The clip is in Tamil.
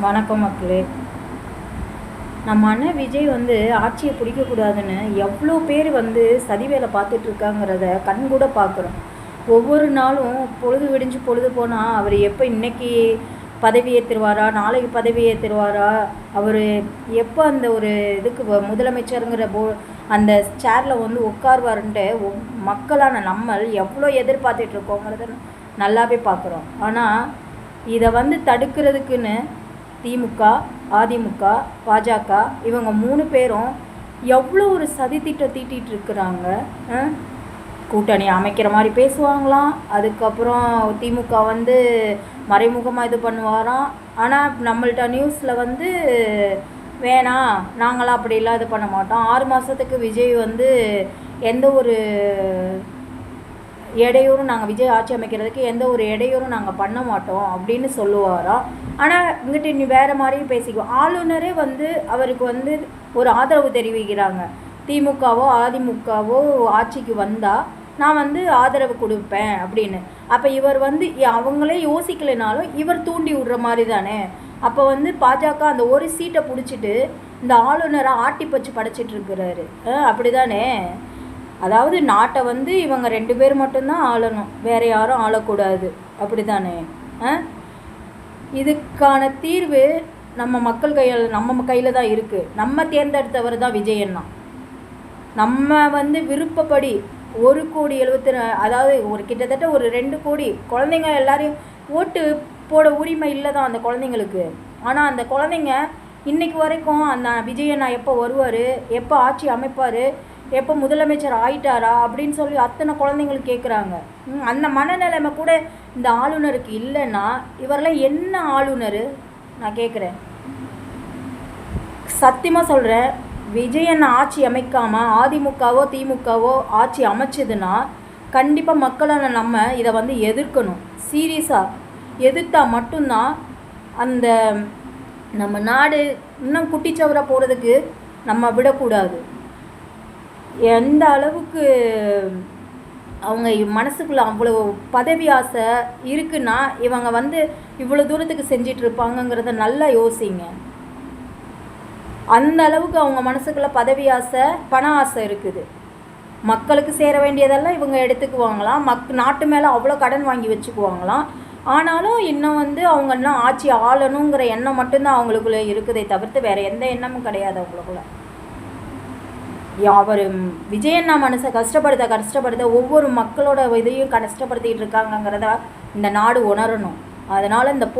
வணக்கம் மக்களே. நம்ம அண்ணன் விஜய் ஆட்சியை பிடிக்கக்கூடாதுன்னு எவ்வளோ பேர் சதி வேலை பார்த்துட்ருக்காங்கிறத கண்கூட பார்க்குறோம். ஒவ்வொரு நாளும் பொழுது விடிஞ்சு பொழுது போனால் அவர் எப்போ இன்றைக்கி பதவி ஏற்றுருவாரா, நாளைக்கு பதவி ஏற்றுருவாரா, அவர் எப்போ அந்த ஒரு இதுக்கு முதலமைச்சருங்கிற அந்த சேரில் உட்காருவாருன்ட்டு மக்களான நம்ம எவ்வளோ எதிர்பார்த்துட்ருக்கோங்கிறத நல்லாவே பார்க்குறோம். ஆனால் இதை தடுக்கிறதுக்குன்னு திமுக, அதிமுக, பாஜக இவங்க 3 பேரும் எவ்வளோ ஒரு சதி திட்டம் தீட்டிகிட்டு இருக்கிறாங்க. கூட்டணி அமைக்கிற மாதிரி பேசுவாங்களாம். அதுக்கப்புறம் திமுக மறைமுகமாக இது பண்ணுவாராம். ஆனால் நம்மள்ட்ட நியூஸில் வேணாம், நாங்களாம் அப்படிலாம் இது பண்ண மாட்டோம், 6 மாதத்துக்கு விஜய் எந்த ஒரு இடையூறும் நாங்கள் விஜய் ஆட்சி அமைக்கிறதுக்கு எந்த ஒரு இடையூறும் நாங்கள் பண்ண மாட்டோம் அப்படின்னு சொல்லுவாராம். ஆனால் இங்கிட்ட நீ வேறு மாதிரியும் பேசிக்குவோம். ஆளுநரே அவருக்கு ஒரு ஆதரவு தெரிவிக்கிறாங்க. திமுகவோ அதிமுகவோ ஆட்சிக்கு வந்தால் நான் ஆதரவு கொடுப்பேன் அப்படின்னு. அப்போ இவர் அவங்களே யோசிக்கலைனாலும் இவர் தூண்டி விடுற மாதிரி தானே. அப்போ பாஜக அந்த ஒரு சீட்டை பிடிச்சிட்டு இந்த ஆளுநரை ஆட்டி பச்சு படைச்சிட்ருக்கிறாரு. அப்படி தானே. அதாவது நாட்டை இவங்க 2 பேர் மட்டும்தான் ஆளணும், வேறு யாரும் ஆளக்கூடாது. அப்படி தானே. இதுக்கான தீர்வு நம்ம மக்கள் நம்ம கையில் தான் இருக்குது. நம்ம தேர்ந்தெடுத்தவர் தான் விஜய் அண்ணா. நம்ம விருப்பப்படி 1,70,000 அதாவது கிட்டத்தட்ட ஒரு 2 கோடி குழந்தைங்க எல்லாரையும் ஓட்டு போட உரிமை இல்லை தான் அந்த குழந்தைங்களுக்கு. ஆனால் அந்த குழந்தைங்க இன்றைக்கு வரைக்கும் அந்த விஜய் அண்ணா எப்போ வருவார், எப்போ ஆட்சி அமைப்பார், எப்போ முதலமைச்சர் ஆயிட்டாரா அப்படின்னு சொல்லி அத்தனை குழந்தைங்களுக்கு கேட்குறாங்க. அந்த மனநிலைமை கூட இந்த ஆளுநருக்கு இல்லைன்னா இவரெல்லாம் என்ன ஆளுநர் நான் கேட்குறேன். சத்தியமாக சொல்கிறேன், விஜயன் ஆட்சி அமைக்காமல் அதிமுகவோ திமுகவோ ஆட்சி அமைச்சதுன்னா கண்டிப்பாக மக்களால் நம்ம இதை எதிர்க்கணும். சீரியஸாக எதிர்த்தா மட்டும்தான் அந்த நம்ம நாடு இன்னும் குட்டிச்சவராக போகிறதுக்கு நம்ம விடக்கூடாது. எந்த அளவுக்கு அவங்க மனசுக்குள்ளே அவ்வளோ பதவி ஆசை இருக்குன்னா இவங்க இவ்வளோ தூரத்துக்கு செஞ்சிட்ருப்பாங்கங்கிறத நல்லா யோசிங்க. அந்த அளவுக்கு அவங்க மனசுக்குள்ளே பதவி ஆசை, பண ஆசை இருக்குது. மக்களுக்கு சேர வேண்டியதெல்லாம் இவங்க எடுத்துக்குவாங்களாம். நாட்டு மேலே அவ்வளோ கடன் வாங்கி வச்சுக்குவாங்களாம். ஆனாலும் இன்னும் அவங்க இன்னும் ஆட்சி ஆளணுங்கிற எண்ணம் மட்டும்தான் அவங்களுக்குள்ளே இருக்குதே தவிர்த்து வேறு எந்த எண்ணமும் கிடையாது அவங்களுக்குள்ள. அவர் விஜயண்ணா மனசை கஷ்டப்படுத்த ஒவ்வொரு மக்களோட இதையும் கஷ்டப்படுத்திகிட்டு இருக்காங்கங்கிறத இந்த நாடு உணரணும். அதனால் இந்த